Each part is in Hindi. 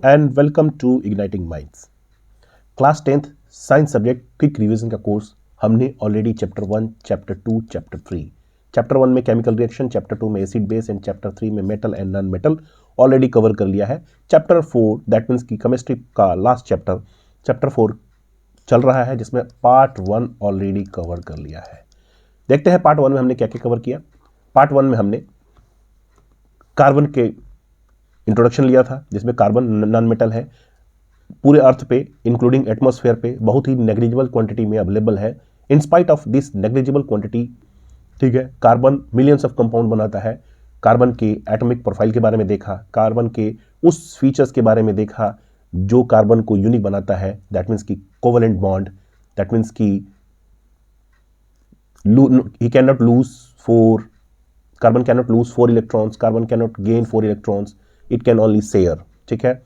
And welcome to igniting minds. Class 10th science subject quick revision का कोर्स हमने already chapter 1, chapter 2, chapter 3, chapter 1 में केमिकल रिएक्शन, चैप्टर 2 में एसिड बेस एंड चैप्टर 3 में metal and non metal already cover कर लिया है। चैप्टर 4 दैट मीन्स की केमिस्ट्री का लास्ट चैप्टर 4 चल रहा है, जिसमें पार्ट 1 ऑलरेडी कवर कर लिया है। देखते हैं पार्ट 1 में हमने क्या क्या कवर किया। पार्ट 1 में हमने कार्बन के इंट्रोडक्शन लिया था, जिसमें कार्बन नॉन मेटल है, पूरे अर्थ पे इंक्लूडिंग एटमॉस्फेयर पे बहुत ही नेग्लिजिबल क्वांटिटी में अवेलेबल है। In spite of this negligible quantity, ठीक है, कार्बन मिलियंस ऑफ कंपाउंड बनाता है। कार्बन के एटॉमिक प्रोफाइल के बारे में देखा, कार्बन के उस फीचर्स के बारे में देखा जो कार्बन को यूनिक बनाता है, दैट मीन्स की कोवेलेंट बॉन्ड, दैट मीन्स की he can not lose four, carbon can not lose 4 electrons, carbon can not gain 4 electrons, it can only share. ठीक है,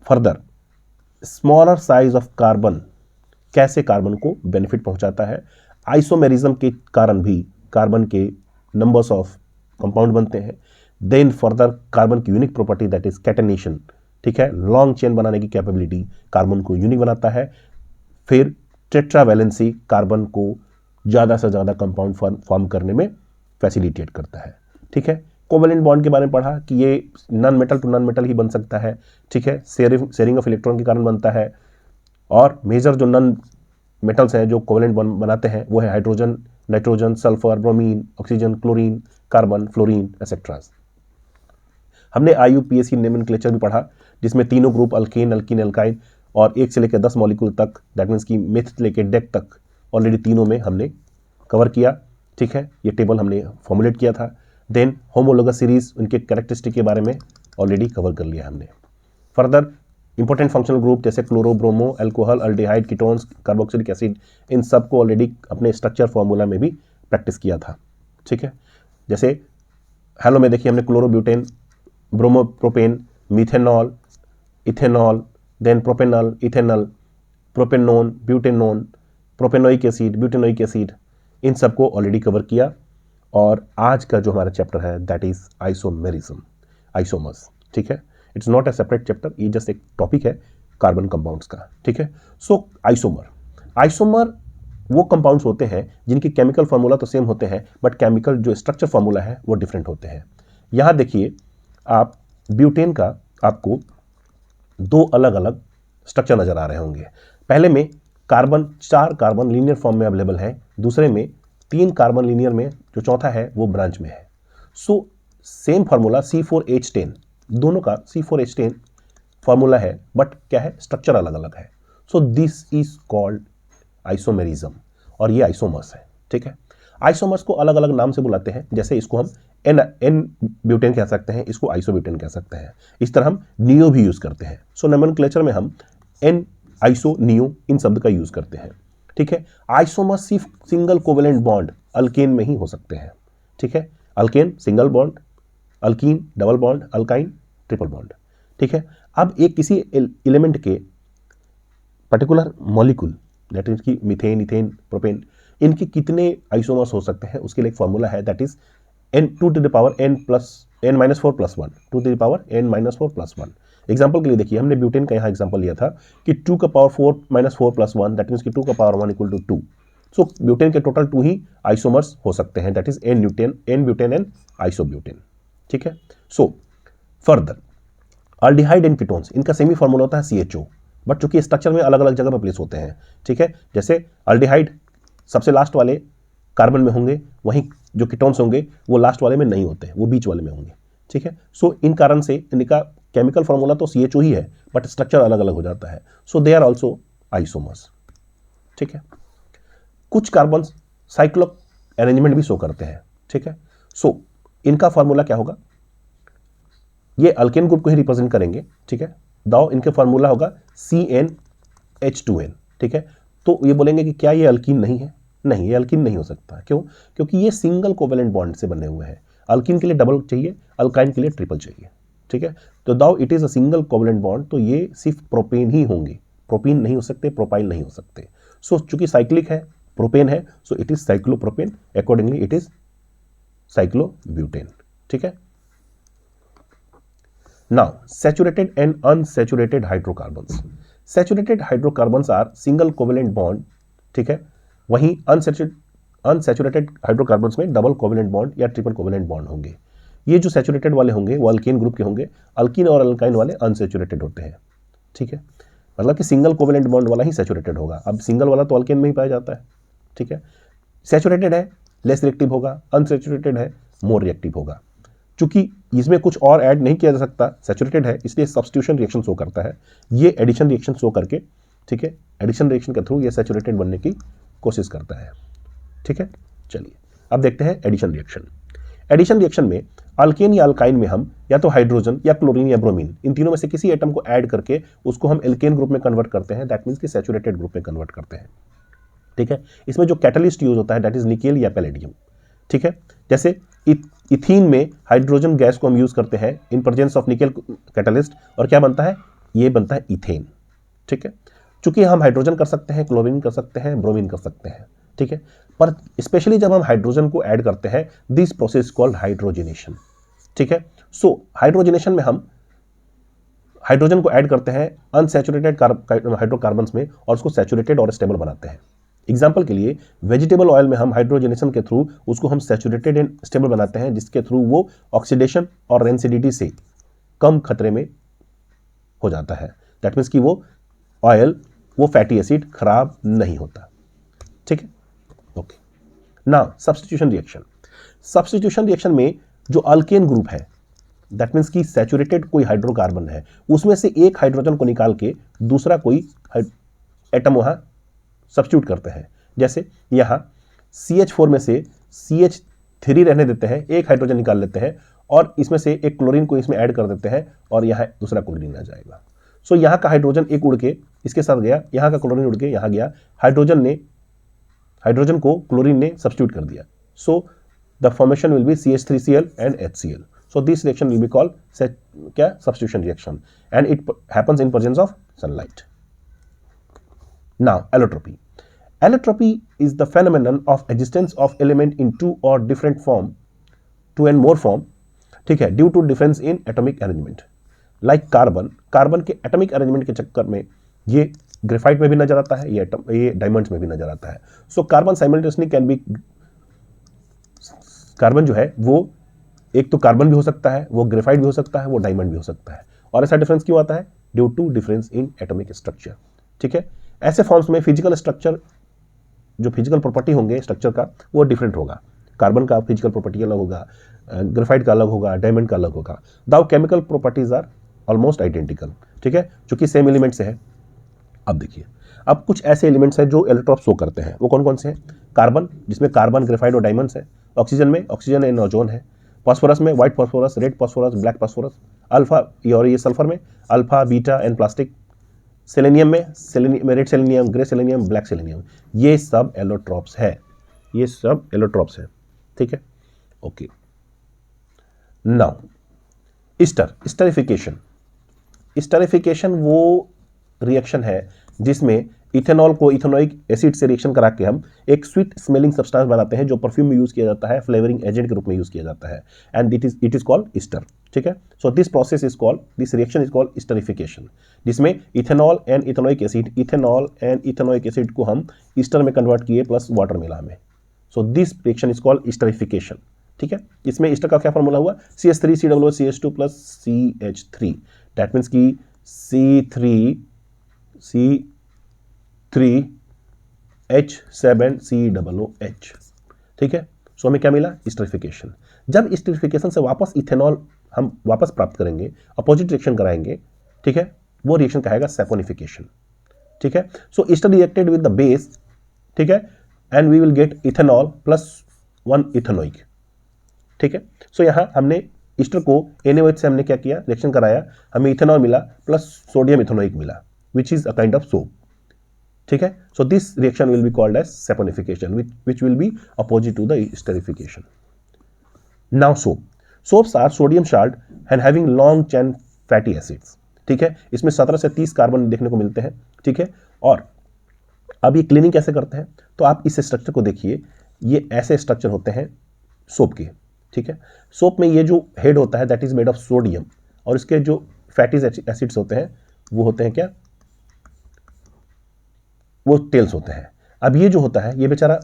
further smaller size of carbon कैसे कार्बन को बेनिफिट पहुंचाता है। आइसोमेरिज्म के कारण भी कार्बन के नंबर्स ऑफ कंपाउंड बनते हैं। देन फर्दर कार्बन की unique property that is catenation, ठीक है, लॉन्ग चेन बनाने की कैपेबिलिटी कार्बन को यूनिक बनाता है। फिर टेट्रावैलेंसी कार्बन को ज़्यादा से ज़्यादा कंपाउंड फॉर्म करने में फैसिलिटेट करता है। ठीक है, कोवेलेंट बॉन्ड के बारे में पढ़ा कि ये non metal to non metal ही बन सकता है। ठीक है, शेयरिंग ऑफ इलेक्ट्रॉन के कारण बनता है। और मेजर जो नॉन मेटल्स हैं जो कोवेलेंट बॉन्ड बनाते हैं वो है hydrogen, nitrogen, sulphur, bromine, oxygen, chlorine, carbon, fluorine etcetera. हमने IUPAC नोमेनक्लेचर भी पढ़ा, जिसमें तीनों ग्रुप अल्केन, अल्कीन, एल्काइन और 1 से लेकर 10 मॉलिक्यूल तक, दैट मीन्स की मेथ लेकर डेक तक ऑलरेडी तीनों में हमने कवर किया। ठीक है, ये टेबल हमने फॉर्मुलेट किया था। देन होमोलोगस सीरीज, उनके कैरेक्टरिस्टिक के बारे में ऑलरेडी कवर कर लिया हमने। फर्दर इंपॉर्टेंट फंक्शनल ग्रुप जैसे chloro, bromo, alcohol, aldehyde, ketones, carboxylic acid, इन सब को ऑलरेडी अपने स्ट्रक्चर फॉर्मूला में भी प्रैक्टिस किया था। ठीक है, जैसे हेलो में देखिए हमने chloro butane, bromo propane, methanol, ethanol, then propanol, ethanol, propanone, butanone, propanoic acid, butanoic acid, इन सबको ऑलरेडी कवर किया। और आज का जो हमारा चैप्टर है दैट इज आइसोमेरिज्म, आइसोमर्स। ठीक है, it's not a separate chapter, ये जस्ट एक टॉपिक है कार्बन कंपाउंड्स का। ठीक है, सो आइसोमर वो कंपाउंड्स होते हैं जिनकी केमिकल फार्मूला तो सेम होते हैं, बट केमिकल जो स्ट्रक्चर फार्मूला है वो डिफरेंट होते हैं। यहाँ देखिए आप ब्यूटेन का आपको 2 अलग अलग स्ट्रक्चर नजर आ रहे होंगे। पहले में 4 कार्बन लीनियर फॉर्म में अवेलेबल है, दूसरे में 3 कार्बन लीनियर में, जो चौथा है वो ब्रांच में है। सो सेम फार्मूला C4H10, दोनों का C4H10 फार्मूला है, बट क्या है, स्ट्रक्चर अलग अलग है। So this is called isomerism, और ये आइसोमर्स है। ठीक है, आइसोमर्स को अलग अलग नाम से बुलाते हैं, जैसे इसको हम एन ब्यूटेन कह सकते हैं, इसको आइसोब्यूटेन कह सकते हैं। इस तरह हम नियो भी यूज करते हैं। सो नोमेनक्लेचर में हम एन, आइसो, नियो इन शब्द का यूज करते हैं। ठीक है, आइसोमर्स सिर्फ सिंगल कोवेलेंट बॉन्ड अल्केन में ही हो सकते हैं। ठीक है, alkane single bond, alkyne double bond, alkyne triple bond. ठीक है, अब एक किसी एलिमेंट के पर्टिकुलर मॉलिक्यूल दैट इज की मीथेन, इथेन, प्रोपेन, इनके कितने आइसोमर्स हो सकते हैं उसके लिए एक फॉर्मूला है, that is n to the power n - 4 + 1 to the power n - 4 + 1। Example के लिए देखिए हमने ब्यूटेन का यहाँ एग्जाम्पल लिया था कि 2 का पावर 4 - 4 + 1, दैट मीन्स कि 2 का पावर 1 = 2। सो ब्यूटेन के टोटल 2 ही आइसोमर्स हो सकते हैं, that is n butane and isobutane. ठीक है, so further aldehyde and ketones, इनका सेमी फॉर्मूला होता है CHO, बट चूंकि स्ट्रक्चर में अलग अलग जगह पर प्लेस होते हैं। ठीक है, जैसे अल्डिहाइड सबसे लास्ट वाले कार्बन में होंगे, वहीं जो कीटोन्स होंगे वो लास्ट वाले में नहीं होते, वो बीच वाले में होंगे। ठीक है, सो इन कारण से इनका केमिकल फॉर्मूला तो CHO ही है, बट स्ट्रक्चर अलग अलग हो जाता है। सो दे आर ऑल्सो आइसोमर्स। ठीक है, कुछ कार्बन साइक्लो अरेंजमेंट भी शो करते हैं। ठीक है, सो इनका फॉर्मूला क्या होगा, ये अल्केन ग्रुप को ही रिप्रेजेंट करेंगे। ठीक है, दाओ इनके फॉर्मूला होगा CnH2n। ठीक है, तो ये बोलेंगे कि क्या ये अल्कीन नहीं है, नहीं, ये अल्कीन नहीं हो सकता। क्यों, क्योंकि ये सिंगल कोवेलेंट बॉन्ड से बने हुए हैं। अल्कीन के लिए डबल चाहिए, अल्काइन के लिए ट्रिपल चाहिए। ठीक है, तो दाओ it is a single covalent bond, तो ये सिर्फ प्रोपेन ही होंगे, प्रोपीन नहीं हो सकते, प्रोपाइल नहीं हो सकते। सो चूंकि साइक्लिक है, प्रोपेन है, so it is cyclopropane, accordingly it is cyclobutane. ठीक है, Now, saturated and unsaturated hydrocarbons. Saturated hydrocarbons are single covalent bond, ठीक है, वहीं अनसैचुरेटेड हाइड्रोकार्बन्स में डबल कोवेलेंट बॉन्ड या ट्रिपल कोवेलेंट बॉन्ड होंगे। ये जो सैचुरेटेड वाले होंगे वो अल्कीन ग्रुप के होंगे, अल्कीन और अल्काइन वाले अनसैचुरेटेड होते हैं, ठीक है, मतलब कि सिंगल कोवेलेंट बॉन्ड वाला ही सैचुरेटेड होगा। अब सिंगल वाला तो अल्केन में ही पाया जाता है, ठीक है। सैचुरेटेड है लेस रिएक्टिव होगा, अनसैचुरेटेड है मोर रिएक्टिव होगा। चूंकि इसमें कुछ और ऐड नहीं किया जा सकता, सैचुरेटेड है इसलिए सब्स्टिट्यूशन रिएक्शन शो करता है, ये एडिशन रिएक्शन शो करके, ठीक है, एडिशन रिएक्शन के थ्रू ये सैचुरेटेड बनने की कोशिश करता है, ठीक है। चलिए अब देखते हैं एडिशन रिएक्शन। एडिशन रिएक्शन में अल्केन या अल्काइन में हम या तो हाइड्रोजन या क्लोरीन या ब्रोमीन, इन तीनों में से किसी एटम को ऐड करके उसको हम एल्केन ग्रुप में कन्वर्ट करते हैं, दैट मीन्स कि सैचुरेटेड ग्रुप में कन्वर्ट करते हैं, ठीक है। इसमें जो कैटलिस्ट यूज होता है दैट इज निकेल या पैलेडियम, ठीक है। जैसे इथीन में हाइड्रोजन गैस को हम यूज करते हैं इन प्रेजेंस ऑफ निकेल कैटलिस्ट, और क्या बनता है, ये बनता है इथेन, ठीक है। चूंकि हम हाइड्रोजन कर सकते हैं, क्लोरीन कर सकते हैं, ब्रोमीन कर सकते हैं, ठीक है, पर स्पेशली जब हम हाइड्रोजन को ऐड करते हैं दिस प्रोसेस कॉल्ड हाइड्रोजनेशन, ठीक है। सो हाइड्रोजनेशन में हम हाइड्रोजन को ऐड करते हैं अनसैचुरेटेड हाइड्रोकार्बन्स में और उसको सैचुरेटेड और स्टेबल बनाते हैं। एग्जाम्पल के लिए वेजिटेबल ऑयल में हम हाइड्रोजनेशन के थ्रू उसको हम सैचुरेटेड एंड स्टेबल बनाते हैं, जिसके थ्रू वो ऑक्सीडेशन और रेंसिडिटी से कम खतरे में हो जाता है, दैट मीन्स कि वो ऑयल, वो फैटी एसिड खराब नहीं होता, ठीक है, okay. Now substitution reaction. Substitution reaction में जो अल्केन ग्रुप है दैट मीन्स कि सैचुरेटेड कोई हाइड्रोकार्बन है, उसमें से एक हाइड्रोजन को निकाल के दूसरा कोई एटम वहां सब्स्टिट्यूट करते हैं। जैसे यहाँ CH4 में से CH3 रहने देते हैं, एक हाइड्रोजन निकाल लेते हैं और इसमें से एक क्लोरीन को इसमें ऐड कर देते हैं और यहाँ दूसरा क्लोरीन आ जाएगा। सो यहाँ का हाइड्रोजन एक उड़ के इसके साथ गया, यहाँ का क्लोरीन उड़ के यहाँ गया, हाइड्रोजन को क्लोरीन ने सब्स्टिट्यूट कर दिया। So the formation will be CH3Cl and HCl। So this reaction will be called क्या, substitution reaction, and it happens in presence of sunlight. Now, allotropy. Allotropy is the phenomenon of existence of element in two or different form, two and more form, ठीक है, due to difference in atomic arrangement. Like carbon के एटॉमिक अरेंजमेंट के चक्कर में ये ग्रेफाइट में भी नजर आता है, ये डायमंड्स में भी नजर आता है। So carbon simultaneously can be, carbon जो है वो एक तो कार्बन भी हो सकता है, वो ग्रेफाइट भी हो सकता है, वो डायमंड भी हो सकता है। और ऐसा डिफरेंस क्यों आता है, due to difference in atomic structure, ठीक है। ऐसे फॉर्म्स में फिजिकल स्ट्रक्चर, जो फिजिकल प्रॉपर्टी होंगे स्ट्रक्चर का वो डिफरेंट होगा, कार्बन का फिजिकल प्रॉपर्टी अलग होगा, ग्रेफाइट का अलग होगा, डायमंड का अलग होगा। Though chemical properties are almost identical, ठीक है, चूंकि सेम एलिमेंट से है। अब देखिए, अब कुछ ऐसे एलिमेंट्स हैं जो एलोट्रॉप शो करते हैं, वो कौन कौन से हैं, कार्बन जिसमें कार्बन, ग्रेफाइट और डायमंड्स है, ऑक्सीजन में ऑक्सीजन एंड ओजोन है, फास्फोरस में white phosphorus, red phosphorus, black phosphorus, alpha और ये सल्फर में alpha, beta and plastic, selenium में red selenium, grey selenium, black selenium, ये सब एलोट्रॉप्स है, ये सब एलोट्रॉप्स है, ठीक है, ओके। नाउ स्टरिफिकेशन वो रिएक्शन है जिसमें इथेनॉल को इथेनोइक एसिड से रिएक्शन करा के हम एक स्वीट स्मेलिंग सब्सटेंस बनाते हैं जो परफ्यूम में यूज किया जाता है, फ्लेवरिंग एजेंट के रूप में यूज किया जाता है, and it is called ester, ठीक है। So this process is called, this reaction is called esterification, जिसमें इथेनॉल एंड इथेनोइक एसिड को हम ईस्टर में कन्वर्ट किए प्लस वाटर मिला हमें। So this reaction is called esterification, ठीक है। इसमें ईस्टर का क्या फॉर्मूला हुआ, CH3COOH2 plus CH3, that means की C3H7COOH, ठीक है। सो हमें क्या मिला, स्टरिफिकेशन। जब स्टरिफिकेशन से वापस इथेनॉल हम वापस प्राप्त करेंगे, अपोजिट रिएक्शन कराएंगे, ठीक है, वो रिएक्शन कहेगा सैपोनिफिकेशन, ठीक है। So ester reacted with the base, ठीक है, and we will get ethanol plus 1 ethanoic, ठीक है। सो यहाँ हमने ईस्टर को NaOH से हमने क्या किया, रिएक्शन कराया, हमें इथेनॉल मिला प्लस सोडियम इथेनोइक मिला, which is a kind of soap, ठीक है। So this reaction will be called as saponification, which will be opposite to the esterification. Now soaps are sodium salt and having long chain fatty acids, ठीक है। इसमें 17 से 30 कार्बन देखने को मिलते हैं, ठीक है। और अब ये क्लीनिंग कैसे करते हैं, तो आप इस स्ट्रक्चर को देखिए, ये ऐसे स्ट्रक्चर होते हैं सोप के, ठीक है। सोप में ये जो हेड होता है that is made of sodium, और इसके जो फैटी एसिड्स होते हैं वो होते हैं क्या, वो टेल्स होते हैं। अब ये जो होता है ये बेचारा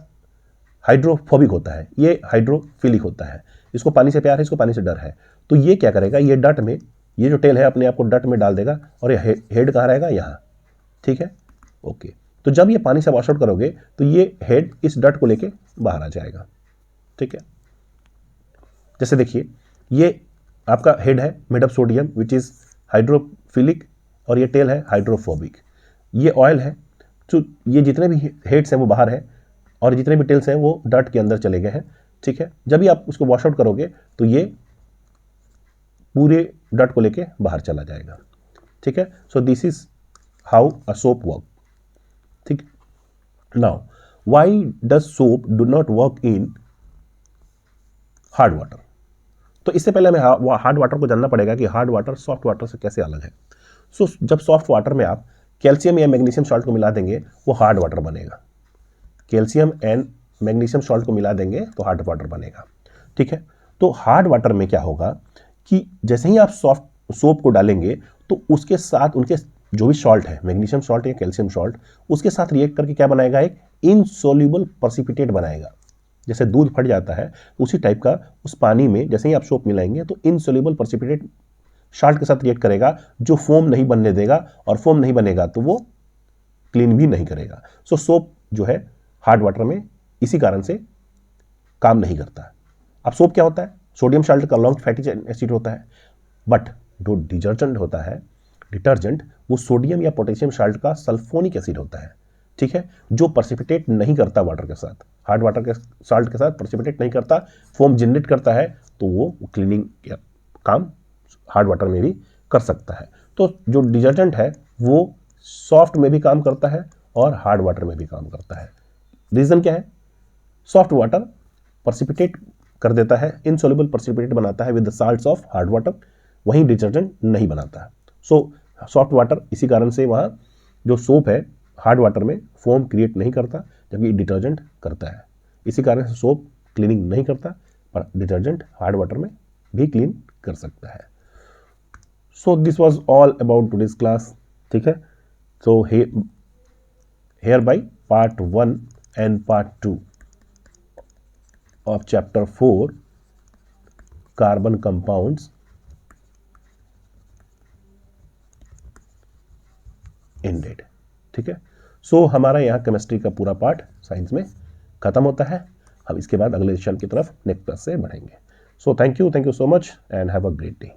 हाइड्रोफोबिक होता है, ये हाइड्रोफिलिक होता है, इसको पानी से प्यार है, इसको पानी से डर है। तो ये क्या करेगा, ये डट में, ये जो टेल है अपने आप को डट में डाल देगा और ये हेड कहाँ रहेगा, यहाँ, ठीक है, ओके। तो जब ये पानी से वॉश आउट करोगे तो ये हेड इस डट को लेके बाहर आ जाएगा, ठीक है। जैसे देखिए ये आपका हेड है made of sodium which is hydrophilic और ये टेल है हाइड्रोफोबिक। ये ऑयल है, तो ये जितने भी हेड्स हैं वो बाहर है और जितने भी टेल्स हैं वो डट के अंदर चले गए हैं, ठीक है। जब भी आप उसको वॉश आउट करोगे तो ये पूरे डट को लेके बाहर चला जाएगा, ठीक है। So this is how a soap work, ठीक। Now why does soap do not work in hard water. तो इससे पहले हमें हार्ड वाटर को जानना पड़ेगा कि हार्ड वाटर सॉफ्ट वाटर से कैसे अलग है। सो जब सॉफ्ट वाटर में आप कैल्शियम या मैग्नीशियम सॉल्ट को मिला देंगे वो हार्ड वाटर बनेगा, कैल्शियम एंड मैग्नीशियम सॉल्ट को मिला देंगे तो हार्ड वाटर बनेगा, ठीक है। तो हार्ड वाटर में क्या होगा कि जैसे ही आप सॉफ्ट सोप को डालेंगे तो उसके साथ उनके जो भी सॉल्ट है, मैग्नीशियम सॉल्ट या कैल्शियम सॉल्ट, उसके साथ रिएक्ट करके क्या बनाएगा, एक इनसोल्यूबल प्रेसिपिटेट बनाएगा। जैसे दूध फट जाता है उसी टाइप का उस पानी में जैसे ही आप सोप मिलाएंगे तो इनसोल्यूबल प्रेसिपिटेट सॉल्ट के साथ रिएक्ट करेगा जो फोम नहीं बनने देगा, और फोम नहीं बनेगा तो वो क्लीन भी नहीं करेगा। सो सोप जो है हार्ड वाटर में इसी कारण से काम नहीं करता। अब सोप क्या होता है, सोडियम सॉल्ट का लॉन्ग फैटी एसिड होता है, बट जो डिटर्जेंट होता है, डिटर्जेंट वो सोडियम या पोटेशियम सॉल्ट का सल्फोनिक एसिड होता है, ठीक है, जो प्रेसिपिटेट नहीं करता वाटर के साथ, हार्ड वाटर के सॉल्ट के साथ प्रेसिपिटेट नहीं करता, फोम जनरेट करता है, तो वो क्लीनिंग का काम हार्ड वाटर में भी कर सकता है। तो जो डिटर्जेंट है वो सॉफ्ट में भी काम करता है और हार्ड वाटर में भी काम करता है। रीज़न क्या है, सॉफ्ट वाटर प्रेसिपिटेट कर देता है, इनसोल्यूबल प्रेसिपिटेट बनाता है with the salts of hard water, वहीं डिटर्जेंट नहीं बनाता है। सो सॉफ्ट वाटर इसी कारण से वहाँ जो सोप है हार्ड वाटर में फोम क्रिएट नहीं करता, जबकि डिटर्जेंट करता है। इसी कारण से सोप क्लीनिंग नहीं करता, पर डिटर्जेंट हार्ड वाटर में भी क्लीन कर सकता है। So this was all about today's class, ठीक है। So here by part 1 and part 2 of chapter 4 carbon compounds ended, ठीक है। सो हमारा यहाँ केमिस्ट्री का पूरा पार्ट साइंस में खत्म होता है। हम इसके बाद अगले सेशन की तरफ नेक्स्ट क्लास से बढ़ेंगे। So thank you so much and have a great day.